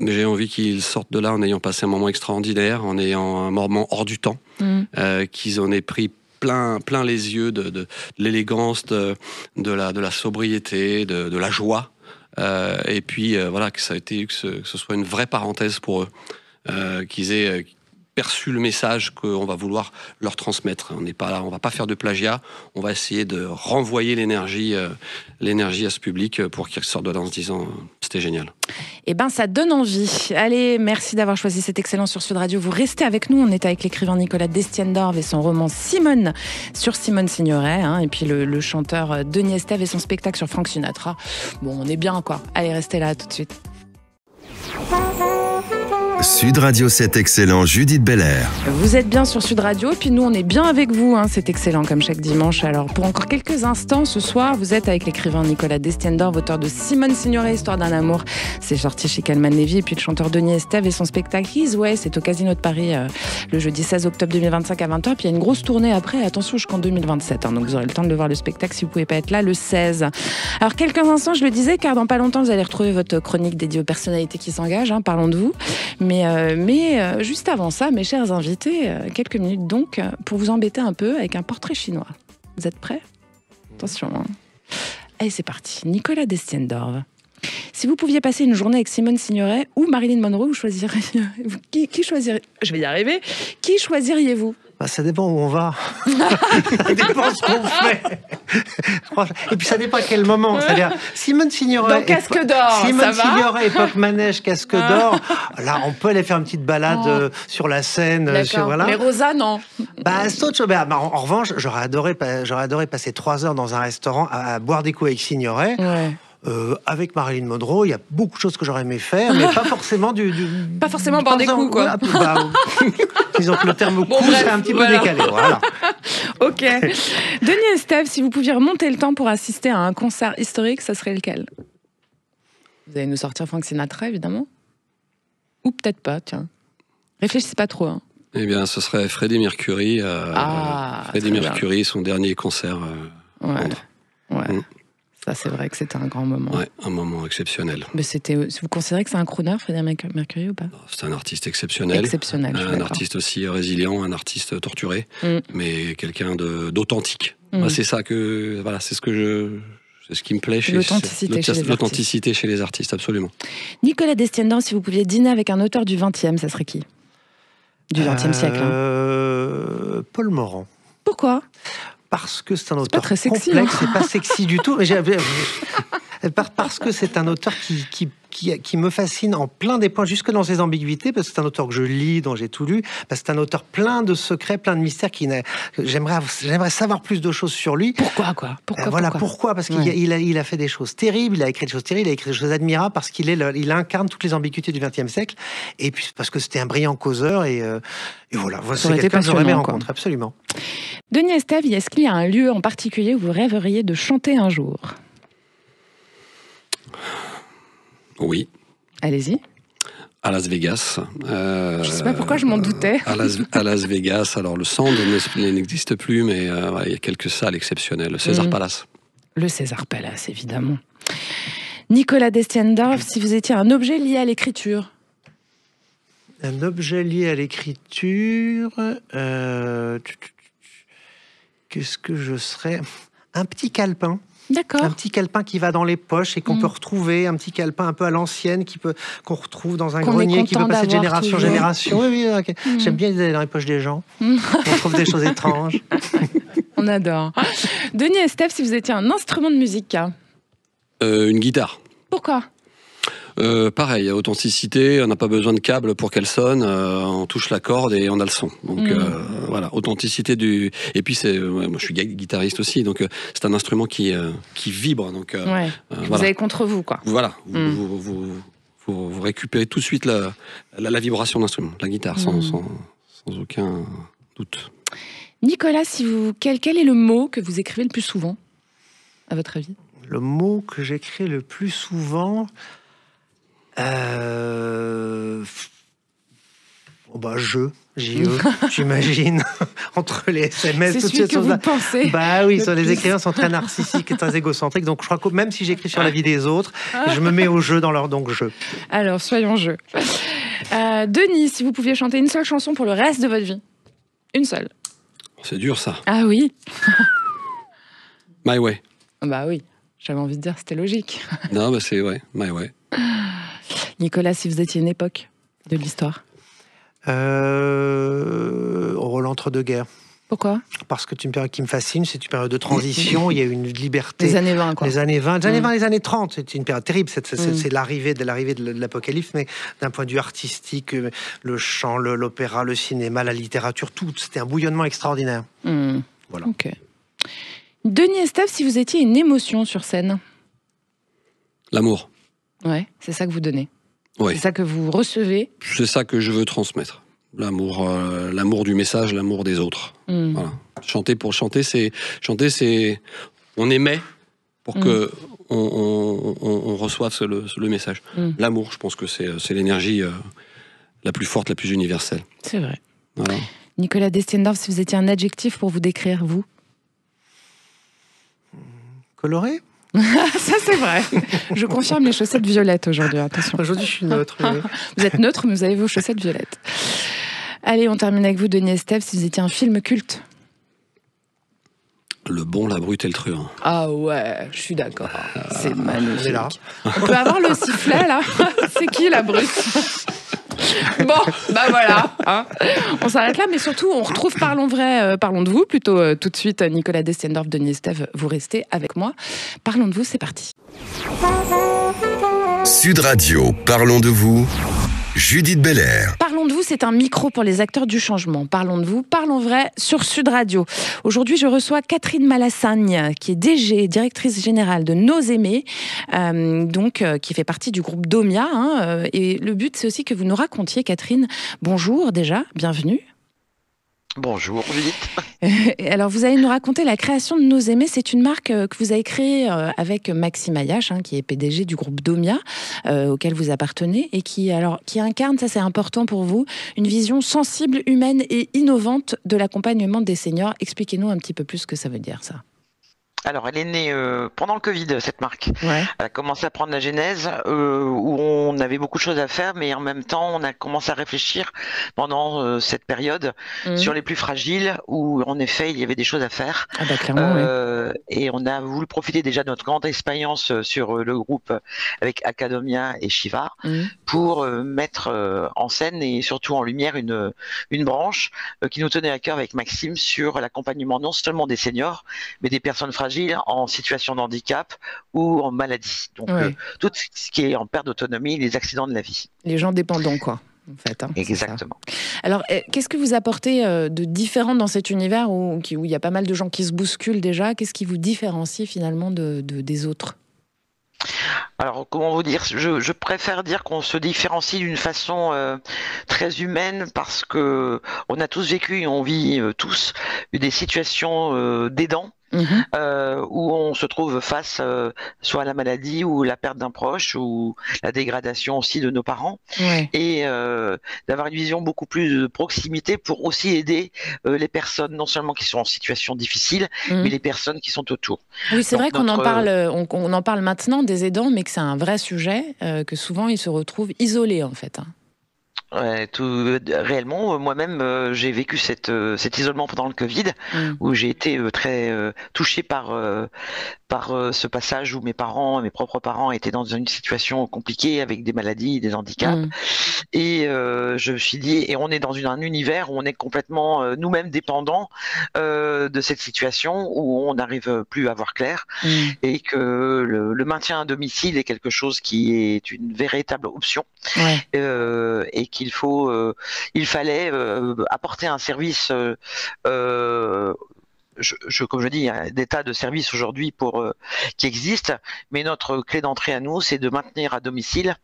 J'ai envie qu'ils sortent de là en ayant passé un moment extraordinaire, en ayant un moment hors du temps, qu'ils en aient pris plein les yeux de l'élégance, de la sobriété, de la joie, et puis voilà, que ce soit une vraie parenthèse pour eux. Qu'ils aient perçu le message qu'on va vouloir leur transmettre. On n'est pas là, on va pas faire de plagiat, on va essayer de renvoyer l'énergie à ce public pour qu'ils sortent de là en se disant c'était génial. Eh ben, ça donne envie. Allez, merci d'avoir choisi cette excellence sur Sud Radio. Vous restez avec nous. On est avec l'écrivain Nicolas Destiendorf et son roman Simone sur Simone Signoret, et puis le chanteur Denis Estève et son spectacle sur Frank Sinatra. Bon, on est bien, quoi. Allez, restez là tout de suite. Sud Radio, c'est excellent, Judith Belair. Vous êtes bien sur Sud Radio, et puis nous on est bien avec vous, hein, c'est excellent comme chaque dimanche. Alors pour encore quelques instants ce soir, vous êtes avec l'écrivain Nicolas Destiendorf, auteur de Simone Signoret, Histoire d'un amour. C'est sorti chez Calman Levy, et puis le chanteur Denis Estève et son spectacle His Way, c'est au Casino de Paris le jeudi 16 octobre 2025 à 20h. Puis il y a une grosse tournée après, attention jusqu'en 2027, hein, donc vous aurez le temps de voir le spectacle si vous pouvez pas être là le 16. Alors quelques instants, je le disais, car dans pas longtemps vous allez retrouver votre chronique dédiée aux personnalités qui s'engagent, hein, parlons de vous. Mais juste avant ça, mes chers invités, quelques minutes donc pour vous embêter un peu avec un portrait chinois. Vous êtes prêts ? Attention. Hein. Allez, c'est parti. Nicolas Destiendorf. Si vous pouviez passer une journée avec Simone Signoret ou Marilyn Monroe, vous choisiriez... Qui choisiriez... Je vais y arriver. Qui choisiriez-vous ? Ça dépend où on va. Ça dépend ce qu'on fait. Et puis ça dépend à quel moment. C'est-à-dire, Simone Signoret. Dans Casque d'Or, Simone ça va ? Signoret, époque manège, Casque d'Or. Là, on peut aller faire une petite balade sur la Seine. Voilà. Mais Rosa, non. En revanche, j'aurais adoré passer 3 heures dans un restaurant à boire des coups avec Signoret. Ouais. Avec Marilyn Monroe, il y a beaucoup de choses que j'aurais aimé faire, mais pas forcément pas forcément boire des coups, quoi. Disons que le terme coup serait un petit peu décalé. Voilà. Ok. Denis Estève, si vous pouviez remonter le temps pour assister à un concert historique, ça serait lequel ? Vous allez nous sortir Frank Sinatra, évidemment ? Ou peut-être pas, tiens. Réfléchissez pas trop. Hein. Eh bien, ce serait Freddie Mercury. Freddie Mercury, son dernier concert. Ouais. Ça, c'est vrai que c'était un grand moment. Ouais, un moment exceptionnel. Mais vous considérez que c'est un crooner, Freddie Mercury, ou pas ? C'est un artiste exceptionnel. Un artiste aussi résilient, un artiste torturé, mais quelqu'un d'authentique. C'est ça que... Voilà, c'est ce qui me plaît l'authenticité chez les artistes, absolument. Nicolas Destiendorf, si vous pouviez dîner avec un auteur du XXe, ça serait qui ? Du XXe siècle. Paul Morand. Pourquoi ? Parce que c'est un auteur très sexy, complexe, c'est pas sexy du tout. Mais parce que c'est un auteur qui me fascine en plein des points, jusque dans ses ambiguïtés, parce que c'est un auteur que je lis, dont j'ai tout lu, parce que c'est un auteur plein de secrets, plein de mystères. J'aimerais savoir plus de choses sur lui. Pourquoi ? Parce qu'il a fait des choses terribles, il a écrit des choses terribles, il a écrit des choses admirables, parce il incarne toutes les ambiguïtés du XXe siècle, et puis parce que c'était un brillant causeur, et voilà. C'est quelqu'un que j'aurais aimé rencontrer, absolument. Denis Estève, est-ce qu'il y a un lieu en particulier où vous rêveriez de chanter un jour ? Oui. Allez-y. À Las Vegas. Je ne sais pas pourquoi je m'en doutais. À Las Vegas. Alors, le Sand n'existe plus, mais il y a quelques salles exceptionnelles. Le César Palace. Le César Palace, évidemment. Nicolas Destiendorf, si vous étiez un objet lié à l'écriture. Un objet lié à l'écriture... Qu'est-ce que je serais ? Un petit calepin. D'accord. Un petit calepin qui va dans les poches et qu'on peut retrouver, un petit calepin un peu à l'ancienne qu'on retrouve dans un grenier, qui peut passer de génération en génération. Oui, okay. J'aime bien aller dans les poches des gens. On trouve des choses étranges. On adore. Denis Estève, si vous étiez un instrument de musique. Une guitare. Pourquoi ? Pareil, authenticité, on n'a pas besoin de câble pour qu'elle sonne, on touche la corde et on a le son. Donc voilà, authenticité du... Et puis moi je suis guitariste aussi, donc c'est un instrument qui vibre. Donc, vous avez contre vous, quoi. Voilà, vous récupérez tout de suite la vibration de l'instrument, la guitare, sans aucun doute. Nicolas, quel est le mot que vous écrivez le plus souvent, à votre avis ? Le mot que j'écris le plus souvent... j'imagine, entre les SMS, toutes ces choses-là. Bah oui, les écrivains sont très narcissiques et très égocentriques, donc je crois que même si j'écris sur la vie des autres, je me mets au jeu dans leur jeu. Alors, soyons jeu. Denis, si vous pouviez chanter une seule chanson pour le reste de votre vie, une seule. C'est dur, ça. Ah oui. My Way. Bah oui, j'avais envie de dire, c'était logique. Non, bah c'est My Way. Nicolas, si vous étiez une époque de l'histoire. L'entre-deux-guerres. Pourquoi ? Parce que c'est une période qui me fascine, c'est une période de transition, il y a une liberté. Les années 20, quoi. Les années 20, les années 30, c'est une période terrible, c'est l'arrivée de l'apocalypse, mais d'un point de vue artistique, le chant, l'opéra, le cinéma, la littérature, tout, c'était un bouillonnement extraordinaire. Voilà. Ok. Denis Estève, si vous étiez une émotion sur scène. L'amour. Ouais, c'est ça que vous donnez. Oui. C'est ça que vous recevez. C'est ça que je veux transmettre. L'amour du message, l'amour des autres. Voilà. Chanter pour chanter, c'est on émet pour que on reçoive le message. L'amour, je pense que c'est l'énergie la plus forte, la plus universelle. C'est vrai. Voilà. Nicolas Destendorf, si vous étiez un adjectif pour vous décrire, vous? Coloré? Ça, c'est vrai. Je confirme les chaussettes violettes aujourd'hui, attention. Aujourd'hui, je suis neutre. Mais... Vous êtes neutre, mais vous avez vos chaussettes violettes. Allez, on termine avec vous, Denis Estève, si vous étiez un film culte. Le bon, la brute et le truand. Ah ouais, je suis d'accord. C'est magnifique. On est là. On peut avoir le sifflet, là? C'est qui, la brute? Bon, bah voilà. Hein. On s'arrête là, mais surtout, on retrouve Parlons vrai, parlons de vous. Plutôt tout de suite, Nicolas Destendorf, Denis Estève, vous restez avec moi. Parlons de vous, c'est parti. Sud Radio, parlons de vous. Judith Belair. Parlons de vous, c'est un micro pour les acteurs du changement. Parlons de vous, parlons vrai sur Sud Radio. Aujourd'hui, je reçois Catherine Malassagne, qui est DG, directrice générale de Nos Aimés, qui fait partie du groupe Domia. Et le but, c'est aussi que vous nous racontiez, Catherine. Bonjour déjà, bienvenue. Bonjour Judith. Alors vous allez nous raconter la création de Nos Aimés. C'est une marque que vous avez créée avec Maxime Ayache, qui est PDG du groupe Domia, auquel vous appartenez, et qui incarne, ça c'est important pour vous, une vision sensible, humaine et innovante de l'accompagnement des seniors. Expliquez-nous un petit peu plus ce que ça veut dire, ça. Alors, elle est née pendant le Covid, cette marque. Ouais. Elle a commencé à prendre la genèse, où on avait beaucoup de choses à faire, mais en même temps, on a commencé à réfléchir pendant cette période sur les plus fragiles, où en effet, il y avait des choses à faire. Ah bah clairement, oui. Et on a voulu profiter déjà de notre grande expérience sur le groupe avec Academia et Shiva pour mettre en scène et surtout en lumière une branche qui nous tenait à cœur avec Maxime sur l'accompagnement non seulement des seniors, mais des personnes fragiles en situation de handicap ou en maladie. Donc tout ce qui est en perte d'autonomie, les accidents de la vie. Les gens dépendants, quoi. En fait, exactement. Alors, qu'est-ce que vous apportez de différent dans cet univers où il y a pas mal de gens qui se bousculent déjà? Qu'est-ce qui vous différencie finalement des autres? Alors, comment vous dire, je préfère dire qu'on se différencie d'une façon très humaine parce que on a tous vécu et on vit tous des situations d'aidants. Où on se trouve face soit à la maladie ou la perte d'un proche ou la dégradation aussi de nos parents et d'avoir une vision beaucoup plus de proximité pour aussi aider les personnes non seulement qui sont en situation difficile mais les personnes qui sont autour. Oui, c'est vrai qu'on en parle, on en parle maintenant des aidants, mais que c'est un vrai sujet, que souvent ils se retrouvent isolés en fait. Ouais, réellement, moi-même, j'ai vécu cet isolement pendant le Covid, où j'ai été très touché par ce passage où mes propres parents étaient dans une situation compliquée avec des maladies, des handicaps. Et je me suis dit, et on est dans un univers où on est complètement nous-mêmes dépendants de cette situation où on n'arrive plus à voir clair et que le maintien à domicile est quelque chose qui est une véritable option et qu'il fallait apporter un service comme je dis, il y a des tas de services aujourd'hui qui existent, mais notre clé d'entrée à nous, c'est de maintenir à domicile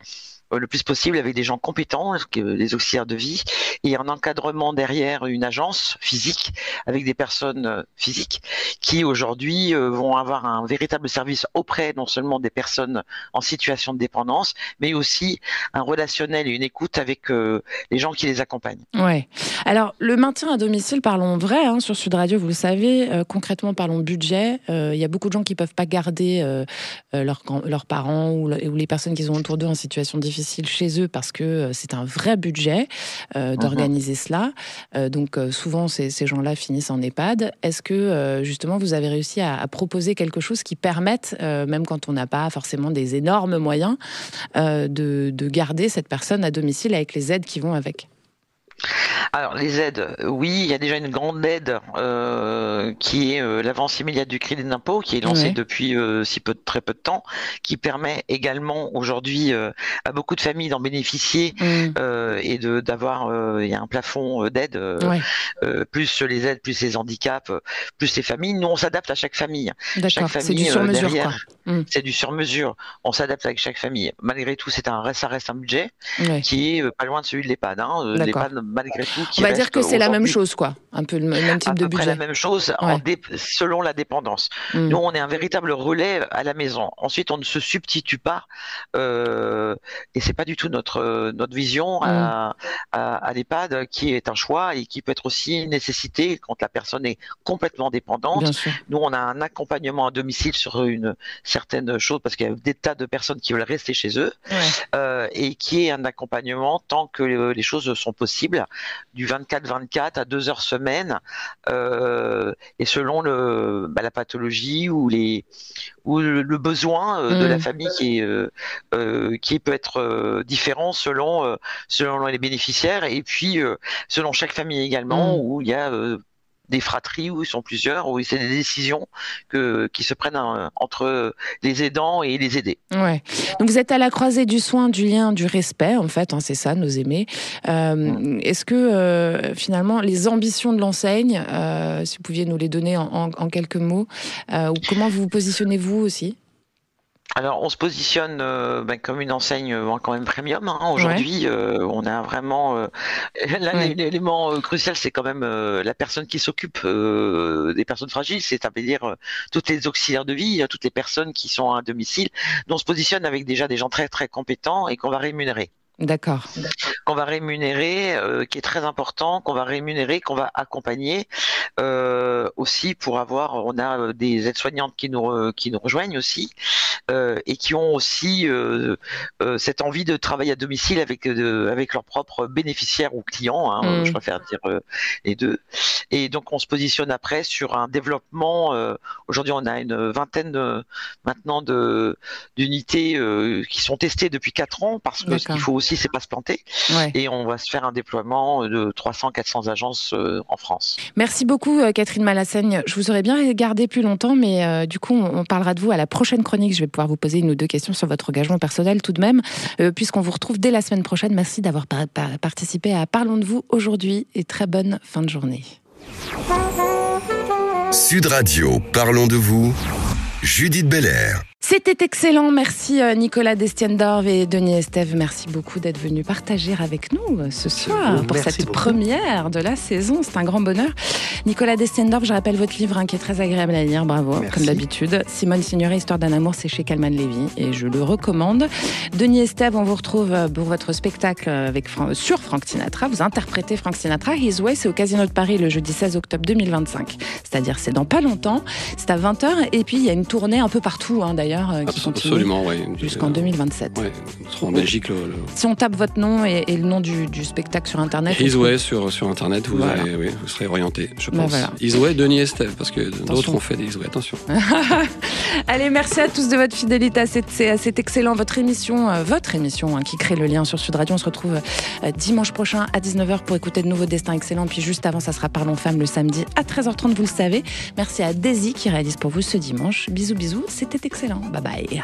le plus possible avec des gens compétents, les auxiliaires de vie, et un encadrement derrière une agence physique avec des personnes physiques qui aujourd'hui vont avoir un véritable service auprès non seulement des personnes en situation de dépendance, mais aussi un relationnel et une écoute avec les gens qui les accompagnent. Ouais. Alors le maintien à domicile, parlons vrai, sur Sud Radio, vous le savez, concrètement parlons budget. Il y a beaucoup de gens qui peuvent pas garder leurs parents ou les personnes qu'ils ont autour d'eux en situation difficile chez eux parce que c'est un vrai budget d'organiser cela. Donc souvent ces gens-là finissent en EHPAD. Est-ce que justement vous avez réussi à proposer quelque chose qui permette, même quand on n'a pas forcément des énormes moyens, de garder cette personne à domicile avec les aides qui vont avec? Alors les aides, oui, il y a déjà une grande aide qui est l'avance immédiate du crédit d'impôt qui est lancée depuis très peu de temps, qui permet également aujourd'hui à beaucoup de familles d'en bénéficier et d'avoir il y a un plafond d'aide plus les aides, plus les handicaps, plus les familles. Nous on s'adapte à chaque famille. D'accord, c'est du sur mesure quoi. C'est du sur-mesure. On s'adapte avec chaque famille. Malgré tout, ça reste un budget qui est pas loin de celui de l'EHPAD. L'EHPAD, malgré tout, on va dire que c'est la même chose, quoi. Un peu le même type de budget. À peu près la même chose, selon la dépendance. Nous, on est un véritable relais à la maison. Ensuite, on ne se substitue pas, et c'est pas du tout notre vision à l'EHPAD, qui est un choix et qui peut être aussi une nécessité quand la personne est complètement dépendante. Nous, on a un accompagnement à domicile sur une certaine chose, parce qu'il y a des tas de personnes qui veulent rester chez eux, et qui est un accompagnement tant que les choses sont possibles, du 24-24 à 2 heures semaine, et selon la pathologie ou le besoin de la famille qui peut être différent selon les bénéficiaires, et puis selon chaque famille également, où il y a des fratries, où ils sont plusieurs, où c'est des décisions qui se prennent entre les aidants et les aidés. Ouais. Donc vous êtes à la croisée du soin, du lien, du respect, en fait, c'est ça, nos aimés. Est-ce que finalement les ambitions de l'enseigne, si vous pouviez nous les donner en quelques mots, ou comment vous positionnez-vous aussi ? Alors, on se positionne comme une enseigne quand même premium. Aujourd'hui, on a vraiment l'élément crucial, c'est quand même la personne qui s'occupe des personnes fragiles, c'est-à-dire toutes les auxiliaires de vie, toutes les personnes qui sont à domicile. Nous, on se positionne avec déjà des gens très très compétents et qu'on va rémunérer. D'accord. Qu'on va rémunérer, qui est très important, qu'on va rémunérer, qu'on va accompagner aussi on a des aides-soignantes qui nous rejoignent aussi, et qui ont aussi cette envie de travailler à domicile avec leurs propres bénéficiaires ou clients, je préfère dire les deux. Et donc on se positionne après sur un développement. Aujourd'hui, on a une vingtaine maintenant d'unités qui sont testées depuis 4 ans, parce que ce qu'il faut aussi, c'est pas se planter. Et on va se faire un déploiement de 300-400 agences en France. Merci beaucoup Catherine Malassaigne. Je vous aurais bien gardé plus longtemps, mais du coup on parlera de vous à la prochaine chronique. Je vais pouvoir vous poser 1 ou 2 questions sur votre engagement personnel tout de même, puisqu'on vous retrouve dès la semaine prochaine. Merci d'avoir participé à Parlons de vous aujourd'hui, et très bonne fin de journée. Sud Radio, Parlons de vous, Judith Belair. C'était excellent, merci Nicolas Destiendorf et Denis Estève, merci beaucoup d'être venus partager avec nous ce soir pour cette première de la saison, c'est un grand bonheur. Nicolas Destiendorf, je rappelle votre livre qui est très agréable à lire, bravo, comme d'habitude. Simone Signoret, Histoire d'un amour, c'est chez Calman Lévy et je le recommande. Denis Estève, on vous retrouve pour votre spectacle sur Frank Sinatra, vous interprétez Frank Sinatra, His Way, c'est au Casino de Paris le jeudi 16 octobre 2025, c'est-à-dire c'est dans pas longtemps, c'est à 20h, et puis il y a une tournée un peu partout d'ailleurs, qui continue jusqu'en 2027. Ouais, en Belgique. Si on tape votre nom et le nom du spectacle sur Internet... His Way sur Internet, vous serez orienté, je pense. His Way, Denis Estève, parce que d'autres ont fait des His Way, attention. Allez, merci à tous de votre fidélité à cet excellent, votre émission qui crée le lien sur Sud Radio. On se retrouve dimanche prochain à 19h pour écouter de nouveaux destins excellents. Puis juste avant, ça sera Parlons Femmes le samedi à 13h30, vous le savez. Merci à Daisy qui réalise pour vous ce dimanche. Bisous, c'était excellent. Bye bye.